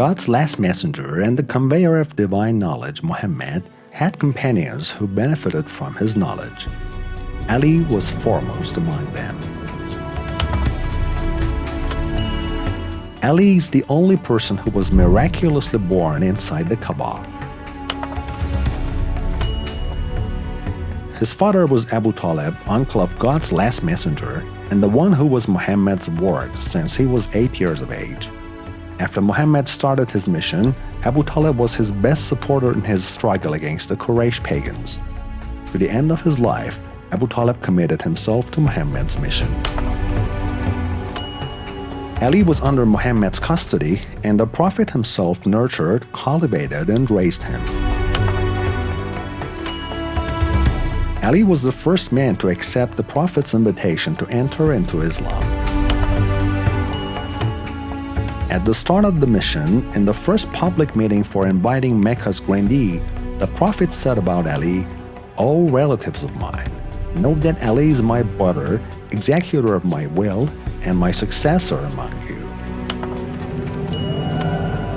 God's last messenger and the conveyor of divine knowledge, Muhammad, had companions who benefited from his knowledge. Ali was foremost among them. Ali is the only person who was miraculously born inside the Kaaba. His father was Abu Talib, uncle of God's last messenger, and the one who was Muhammad's ward since he was 8 years of age. After Muhammad started his mission, Abu Talib was his best supporter in his struggle against the Quraysh pagans. To the end of his life, Abu Talib committed himself to Muhammad's mission. Ali was under Muhammad's custody, and the Prophet himself nurtured, cultivated, and raised him. Ali was the first man to accept the Prophet's invitation to enter into Islam. At the start of the mission, in the first public meeting for inviting Mecca's grandee, the Prophet said about Ali, "O relatives of mine, know that Ali is my brother, executor of my will, and my successor among you."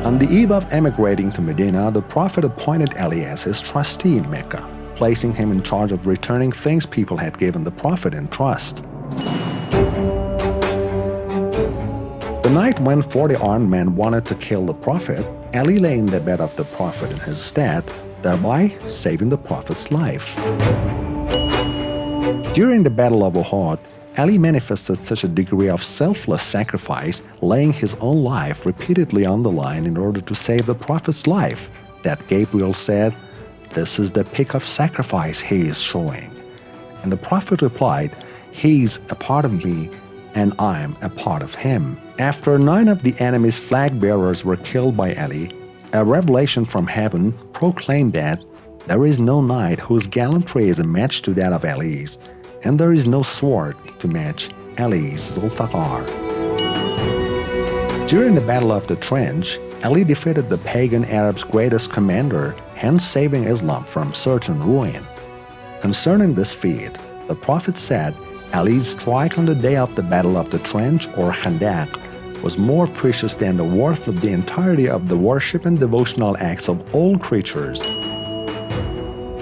On the eve of emigrating to Medina, the Prophet appointed Ali as his trustee in Mecca, placing him in charge of returning things people had given the Prophet in trust. The night when 40 armed men wanted to kill the Prophet, Ali lay in the bed of the Prophet in his stead, thereby saving the Prophet's life. During the Battle of Uhud, Ali manifested such a degree of selfless sacrifice, laying his own life repeatedly on the line in order to save the Prophet's life, that Gabriel said, "This is the peak of sacrifice he is showing." And the Prophet replied, "He's a part of me, and I'm a part of him." After 9 of the enemy's flag bearers were killed by Ali, a revelation from heaven proclaimed that there is no knight whose gallantry is a match to that of Ali's, and there is no sword to match Ali's Zulfiqar. During the Battle of the Trench, Ali defeated the pagan Arabs' greatest commander, hence saving Islam from certain ruin. Concerning this feat, the Prophet said Ali's strike on the day of the Battle of the Trench, or Khandaq, was more precious than the worth of the entirety of the worship and devotional acts of all creatures.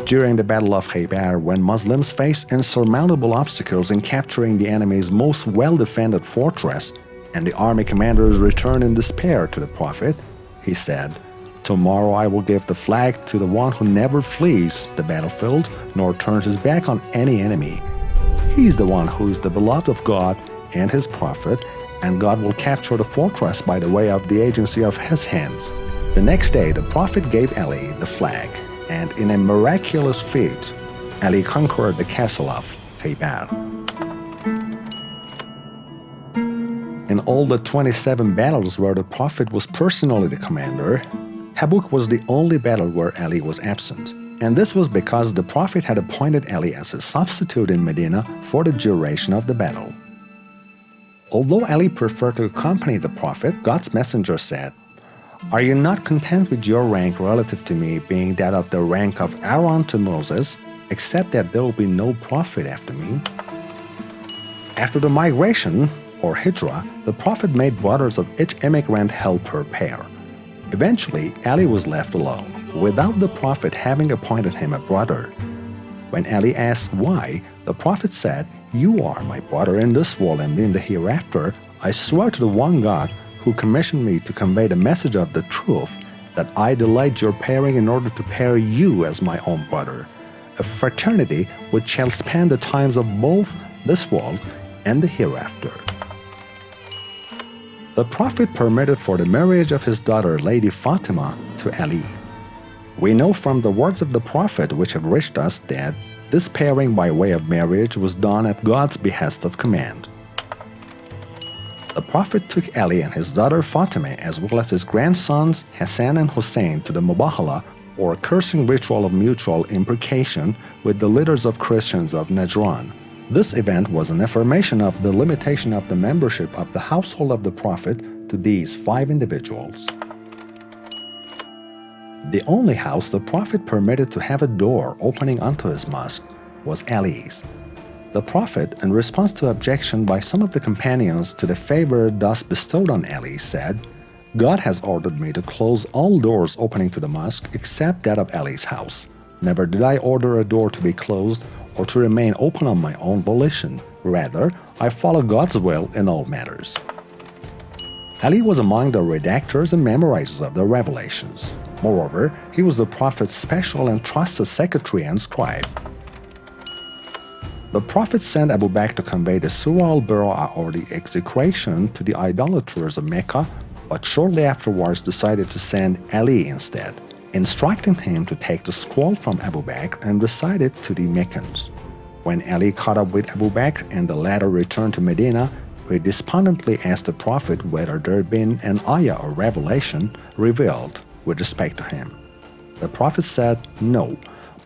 During the Battle of Khaybar, when Muslims faced insurmountable obstacles in capturing the enemy's most well-defended fortress, and the army commanders returned in despair to the Prophet, he said, "Tomorrow I will give the flag to the one who never flees the battlefield nor turns his back on any enemy. He is the one who is the beloved of God and his Prophet, and God will capture the fortress by the way of the agency of his hands." The next day, the Prophet gave Ali the flag, and in a miraculous feat, Ali conquered the castle of Khaybar. In all the 27 battles where the Prophet was personally the commander, Tabuk was the only battle where Ali was absent. And this was because the Prophet had appointed Ali as his substitute in Medina for the duration of the battle. Although Ali preferred to accompany the Prophet, God's messenger said, "Are you not content with your rank relative to me being that of the rank of Aaron to Moses, except that there will be no prophet after me?" After the migration, or hijrah, the Prophet made brothers of each immigrant help her pair. Eventually, Ali was left alone, without the Prophet having appointed him a brother. When Ali asked why, the Prophet said, "You are my brother in this world and in the hereafter. I swear to the one God who commissioned me to convey the message of the truth, that I delayed your pairing in order to pair you as my own brother, a fraternity which shall span the times of both this world and the hereafter." The Prophet permitted for the marriage of his daughter Lady Fatima to Ali. We know from the words of the Prophet which have reached us that this pairing by way of marriage was done at God's behest of command. The Prophet took Ali and his daughter Fatima as well as his grandsons Hassan and Hussein to the Mubahala, or cursing ritual of mutual imprecation, with the leaders of Christians of Najran. This event was an affirmation of the limitation of the membership of the household of the Prophet to these 5 individuals. The only house the Prophet permitted to have a door opening onto his mosque was Ali's. The Prophet, in response to objection by some of the companions to the favor thus bestowed on Ali, said, God has ordered me to close all doors opening to the mosque except that of Ali's house. Never did I order a door to be closed or to remain open on my own volition. Rather, I follow God's will in all matters. Ali was among the redactors and memorizers of the revelations. Moreover, he was the Prophet's special and trusted secretary and scribe. The Prophet sent Abu Bakr to convey the Surah al-Bara'ah or the execration to the idolaters of Mecca, but shortly afterwards decided to send Ali instead, instructing him to take the scroll from Abu Bakr and recite it to the Meccans. When Ali caught up with Abu Bakr and the latter returned to Medina, he despondently asked the Prophet whether there had been an ayah or revelation revealed with respect to him. The Prophet said, "No,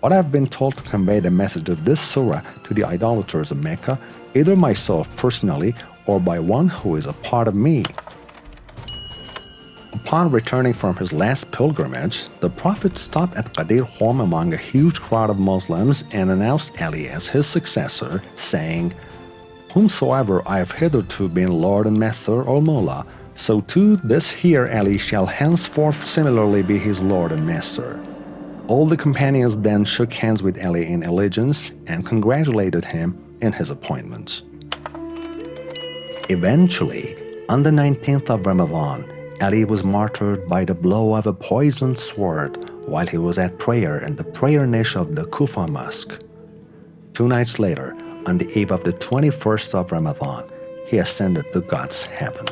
but I have been told to convey the message of this surah to the idolaters of Mecca, either myself personally or by one who is a part of me." Upon returning from his last pilgrimage, the Prophet stopped at Qadir home among a huge crowd of Muslims and announced Ali as his successor, saying, "Whomsoever I have hitherto been Lord and Master or Mullah, so too this here Ali shall henceforth similarly be his Lord and Master." All the companions then shook hands with Ali in allegiance and congratulated him in his appointment. Eventually, on the 19th of Ramadan, Ali was martyred by the blow of a poisoned sword while he was at prayer in the prayer niche of the Kufa Mosque. 2 nights later, on the eve of the 21st of Ramadan, he ascended to God's heaven.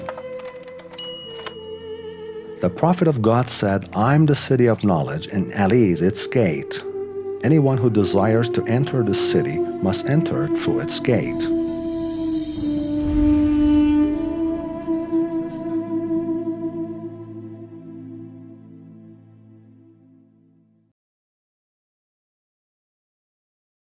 The Prophet of God said, "I am the city of knowledge and Ali is its gate. Anyone who desires to enter the city must enter through its gate."